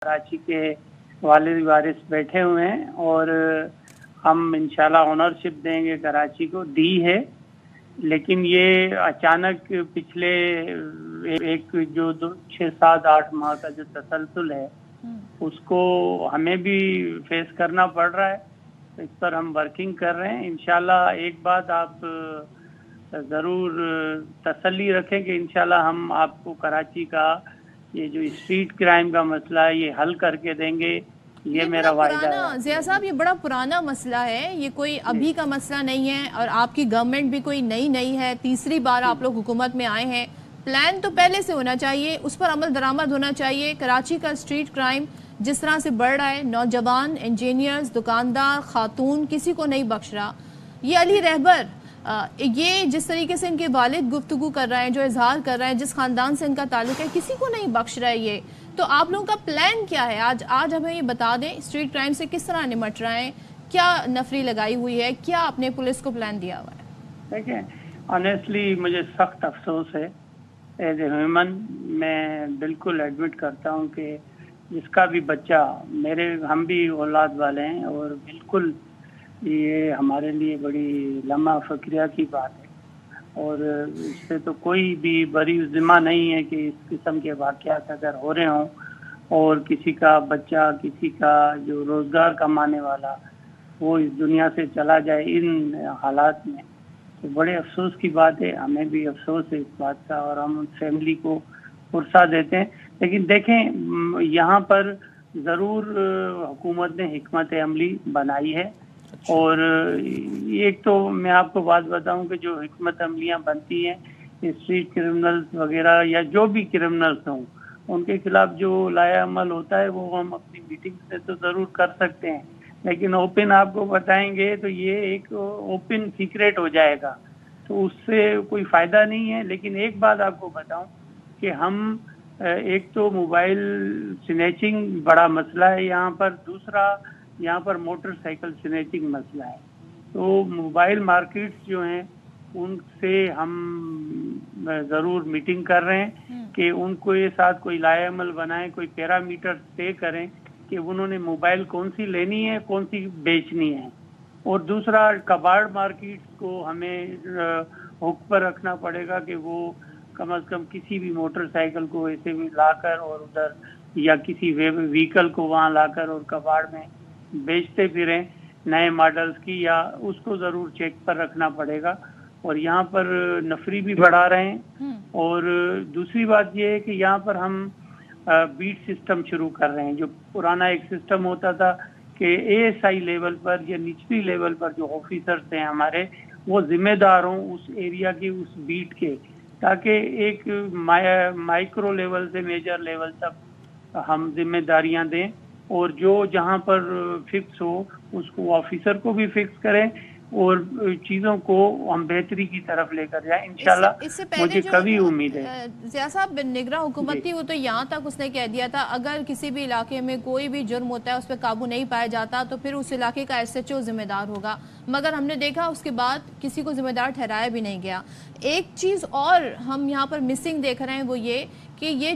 کراچی کے والد وارث بیٹھے ہوئے ہیں اور ہم انشاءاللہ اونرشپ دیں گے، کراچی کو دی ہے، لیکن یہ اچانک پچھلے ایک جو 6 7 8 ماہ کا جو تسلسل ہے اس کو ہمیں بھی فیس کرنا پڑ رہا ہے، اس پر ہم ورکنگ کر رہے ہیں۔ انشاءاللہ ایک بات آپ ضرور تسلی رکھیں کہ انشاءاللہ ہم آپ کو کراچی کا یہ جو اسٹریٹ کرائم کا مسئلہ ہے یہ حل کر کے دیں گے، یہ میرا وعدہ ہے۔ ضیاء صاحب یہ بڑا پرانا مسئلہ ہے، یہ کوئی ابھی کا مسئلہ نہیں ہے، اور آپ کی گورنمنٹ بھی کوئی نئی ہے، تیسری بار آپ لوگ حکومت میں آئے ہیں، پلان تو پہلے سے ہونا چاہیے، اس پر عمل درآمد ہونا چاہیے۔ کراچی کا اسٹریٹ کرائم جس طرح سے بڑھ رہا ہے، نوجوان، انجینئرز، دکاندار، خاتون، کسی کو نہیں بخش رہا۔ یہ علی رہبر یہ جس طریقے سے ان کے والد گفتگو کر رہے ہیں، جو اظہار کر رہے ہیں، جس خاندان سے ان کا تعلق ہے، کسی کو نہیں بخش رہا ہے یہ۔ تو آپ لوگوں کا پلان کیا ہے؟ آج ہمیں یہ بتا دیں، اسٹریٹ کرائم سے کس طرح نمٹ رہے ہیں، کیا نفری لگائی ہوئی ہے، کیا اپنے پولیس کو پلان دیا ہوا ہے؟ دیکھیں آنیسٹلی مجھے سخت افسوس ہے، ایز اے ہیومن میں بالکل ایڈمٹ کرتا ہوں کہ جس کا بھی بچہ ہم بھی اولاد والے ہیں، اور بالکل یہ ہمارے لیے بڑی لمحہ فکریہ کی بات ہے، اور اس سے تو کوئی بھی بری ذمہ نہیں ہے کہ اس قسم کے واقعات اگر ہو رہے ہوں اور کسی کا بچہ، کسی کا جو روزگار کمانے والا وہ اس دنیا سے چلا جائے ان حالات میں، تو بڑے افسوس کی بات ہے۔ ہمیں بھی افسوس ہے اس بات کا، اور ہم فیملی کو پرسہ دیتے ہیں۔ لیکن دیکھیں یہاں پر ضرور حکومت نے حکمت عملی بنائی ہے، اور ایک تو میں آپ کو بات بتاؤں کہ جو حکمت عملیاں بنتی ہیں اسٹریٹ کرمنلز وغیرہ یا جو بھی کرمنلز ہوں ان کے خلاف جو لایا عمل ہوتا ہے وہ ہم اپنی میٹنگ سے تو ضرور کر سکتے ہیں، لیکن اوپن آپ کو بتائیں گے تو یہ ایک اوپن سیکریٹ ہو جائے گا، تو اس سے کوئی فائدہ نہیں ہے۔ لیکن ایک بات آپ کو بتاؤں کہ ہم ایک تو موبائل سنیچنگ بڑا مسئلہ ہے یہاں پر، دوسرا یہاں پر موٹر سائیکل سنیچنگ مسئلہ ہے، تو موبائل مارکیٹس جو ہیں ان سے ہم ضرور میٹنگ کر رہے ہیں کہ ان کو یہ ساتھ کوئی لائحہ عمل بنائیں، کوئی پیرامیٹر طے کریں کہ انہوں نے موبائل کون سی لینی ہے، کون سی بیچنی ہے، اور دوسرا کباڑ مارکیٹس کو ہمیں حک پر رکھنا پڑے گا کہ وہ کم از کم کسی بھی موٹر سائیکل کو ایسے بھی لا کر اور ادھر یا کسی وہیکل کو وہاں لا کر اور کباڑ میں بیچتے پھریں نئے ماڈلز کی، یا اس کو ضرور چیک پر رکھنا پڑے گا۔ اور یہاں پر نفری بھی بڑھا رہے ہیں، اور دوسری بات یہ ہے کہ یہاں پر ہم بیٹ سسٹم شروع کر رہے ہیں۔ جو پرانا ایک سسٹم ہوتا تھا کہ اے ایس آئی لیول پر یا نچلی لیول پر جو آفیسرز ہیں ہمارے وہ ذمہ دار ہوں اس ایریا کے، اس بیٹ کے، تاکہ ایک مائکرو لیول سے میجر لیول تک ہم ذمہ داریاں دیں، اور جو جہاں پر فکس ہو اس کو آفیسر کو بھی فکس کریں، اور چیزوں کو ہم بہتری کی طرف لے کر جائیں انشاءاللہ۔ مجھے کبھی امید ہے ضیاء صاحب نگراں حکومت تھی، وہ تو یہاں تک اس نے کہہ دیا تھا اگر کسی بھی علاقے میں کوئی بھی جرم ہوتا ہے اس پہ قابو نہیں پایا جاتا تو پھر اس علاقے کا ایس ایچ او ذمہ دار ہوگا، مگر ہم نے دیکھا اس کے بعد کسی کو ذمہ دار ٹھہرایا بھی نہیں گیا۔ ایک چیز اور ہم یہاں پر مسنگ دیکھ رہے ہیں وہ یہ کہ یہ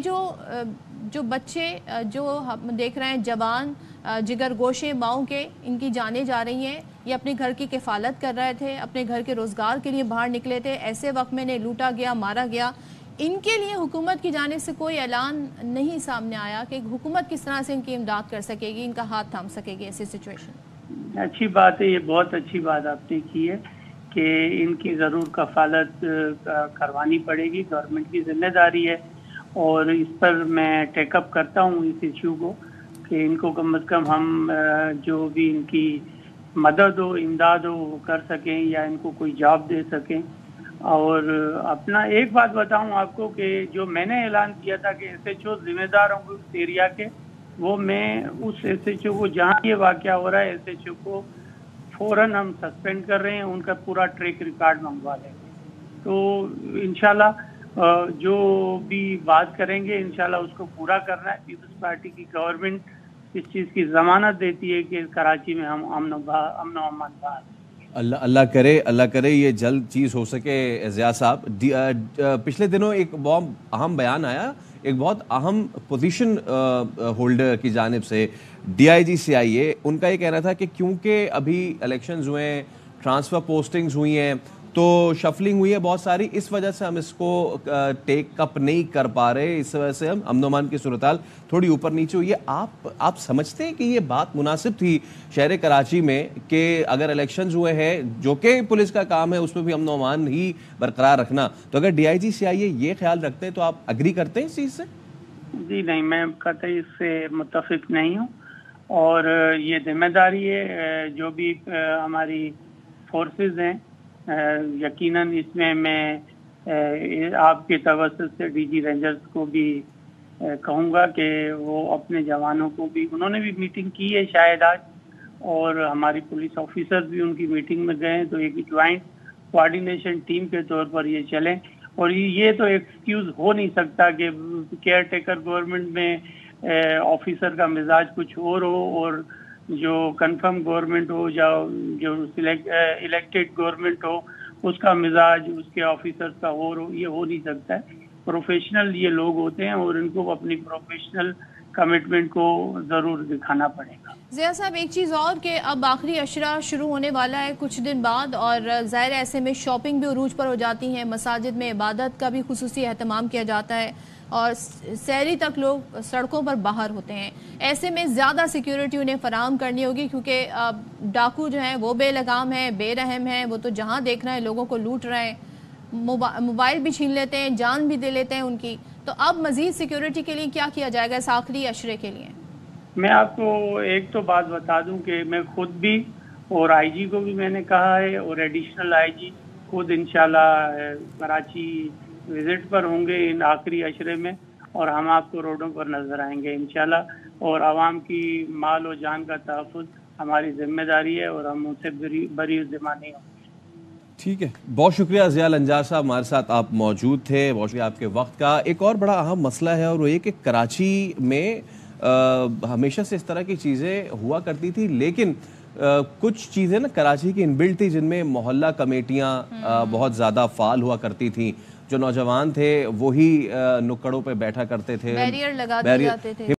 جو بچے جو ہم دیکھ رہے ہیں جوان جگر گوشے ماؤں کے، ان کی جانیں جا رہی ہیں، یہ اپنے گھر کی کفالت کر رہے تھے، اپنے گھر کے روزگار کے لیے باہر نکلے تھے، ایسے وقت میں انہیں لوٹا گیا، مارا گیا۔ ان کے لیے حکومت کی جانب سے کوئی اعلان نہیں سامنے آیا کہ حکومت کس طرح سے ان کی امداد کر سکے گی، ان کا ہاتھ تھام سکے گی ایسی سچویشن؟ اچھی بات ہے، یہ بہت اچھی بات آپ نے کی ہے کہ ان کی ضرور کفالت کروانی پڑے گی، گورنمنٹ کی ذمہ داری ہے، اور اس پر میں ٹیک اپ کرتا ہوں اس ایشو کو کہ ان کو کم از کم ہم جو بھی ان کی مدد ہو، امداد ہو وہ کر سکیں، یا ان کو کوئی جاب دے سکیں۔ اور اپنا ایک بات بتاؤں آپ کو کہ جو میں نے اعلان کیا تھا کہ ایس ایچ او ذمہ دار ہوں گے اس ایریا کے، وہ میں اس ایس ایچ او کو جہاں یہ واقعہ ہو رہا ہے ایس ایچ او کو فوراً ہم سسپینڈ کر رہے ہیں، ان کا پورا ٹریک ریکارڈ منگوا لیں گے۔ تو انشاءاللہ جو بھی بات کریں گے انشاءاللہ اس کو پورا کرنا ہے۔ پیپلز پارٹی کی گورنمنٹ اس چیز کی ضمانت دیتی ہے کہ کراچی میں ہم امن و امان بحال۔ اللہ کرے یہ جلد چیز ہو سکے۔ ضیاء صاحب پچھلے دنوں ایک بہت اہم بیان آیا ایک بہت اہم پوزیشن ہولڈر کی جانب سے DIG CIA ان کا یہ کہنا تھا کہ کیونکہ ابھی الیکشنز ہوئے ہیں، ٹرانسفر پوسٹنگز ہوئی ہیں، تو شفلنگ ہوئی ہے بہت ساری، اس وجہ سے ہم اس کو ٹیک اپ نہیں کر پا رہے، اس وجہ سے ہم امن و امان کی صورتحال تھوڑی اوپر نیچے ہوئی ہے۔ آپ سمجھتے ہیں کہ یہ بات مناسب تھی شہر کراچی میں کہ اگر الیکشنز ہوئے ہیں جو کہ پولیس کا کام ہے اس میں بھی امن و امان ہی برقرار رکھنا، تو اگر DIG CIA یہ خیال رکھتے ہیں تو آپ اگری کرتے ہیں اس چیز سے؟ جی نہیں، میں قطعی اس سے متفق نہیں ہوں، اور یہ ذمہ داری ہے جو بھی ہماری فورسز ہیں، یقیناً اس میں آپ کے توسط سے DG رینجرز کو بھی کہوں گا کہ وہ اپنے جوانوں کو بھی، انہوں نے بھی میٹنگ کی ہے شاید آج، اور ہماری پولیس آفیسر بھی ان کی میٹنگ میں گئے ہیں، تو ایک جوائنٹ کوارڈینیشن ٹیم کے طور پر یہ چلیں۔ اور یہ تو ایکسکیوز ہو نہیں سکتا کہ کیئر ٹیکر گورنمنٹ میں آفیسر کا مزاج کچھ اور ہو، اور جو کنفرم گورنمنٹ ہو، جو الیکٹڈ گورنمنٹ ہو، اس کا مزاج اس کے آفیسر کا اور ہو، یہ ہو نہیں سکتا ہے۔ پروفیشنل یہ لوگ ہوتے ہیں اور ان کو اپنی پروفیشنل کمٹمنٹ کو ضرور دکھانا پڑے گا۔ ضیاء صاحب ایک چیز اور کہ اب آخری اشرہ شروع ہونے والا ہے کچھ دن بعد، اور ظاہر ایسے میں شاپنگ بھی عروج پر ہو جاتی ہیں، مساجد میں عبادت کا بھی خصوصی اہتمام کیا جاتا ہے، اور سحری تک لوگ سڑکوں پر باہر ہوتے ہیں، ایسے میں زیادہ سیکیورٹی انہیں فراہم کرنی ہوگی، کیونکہ ڈاکو جو ہیں وہ بے لگام ہیں، بے رحم ہیں، وہ تو جہاں دیکھ رہے ہیں لوگوں کو لوٹ رہے ہیں، موبائل بھی چھین لیتے ہیں، جان بھی دے لیتے ہیں ان کی، تو اب مزید سیکیورٹی کے لیے کیا کیا جائے گا اس آخری اشرے کے لیے؟ میں آپ کو ایک تو بات بتا دوں کہ میں خود بھی اور IG کو بھی میں نے کہا ہے، اور ایڈیشنل IG خود انشاءاللہ کراچی وزٹ پر ہوں گے ان آخری اشرے میں، اور ہم آپ کو روڈوں پر نظر آئیں گے انشاءاللہ، اور عوام کی مال و جان کا تحفظ ہماری ذمہ داری ہے، اور ہم ان سے بری ذمہ نہیں ہوں گے۔ ٹھیک ہے، بہت شکریہ ضیاء الانجار صاحب، ہمارے ساتھ آپ موجود تھے، بہت شکریہ آپ کے وقت کا۔ ایک اور بڑا اہم مسئلہ ہے، اور وہ یہ کہ کراچی میں ہمیشہ سے اس طرح کی چیزیں ہوا کرتی تھی، لیکن کچھ چیزیں نا کراچی کی انبلٹ تھی، جن میں محلہ کمیٹیاں بہت زیادہ فعال ہوا کرتی تھیں، جو نوجوان تھے وہی نکڑوں پہ بیٹھا کرتے تھے، بیریئر لگاتے جاتے تھے۔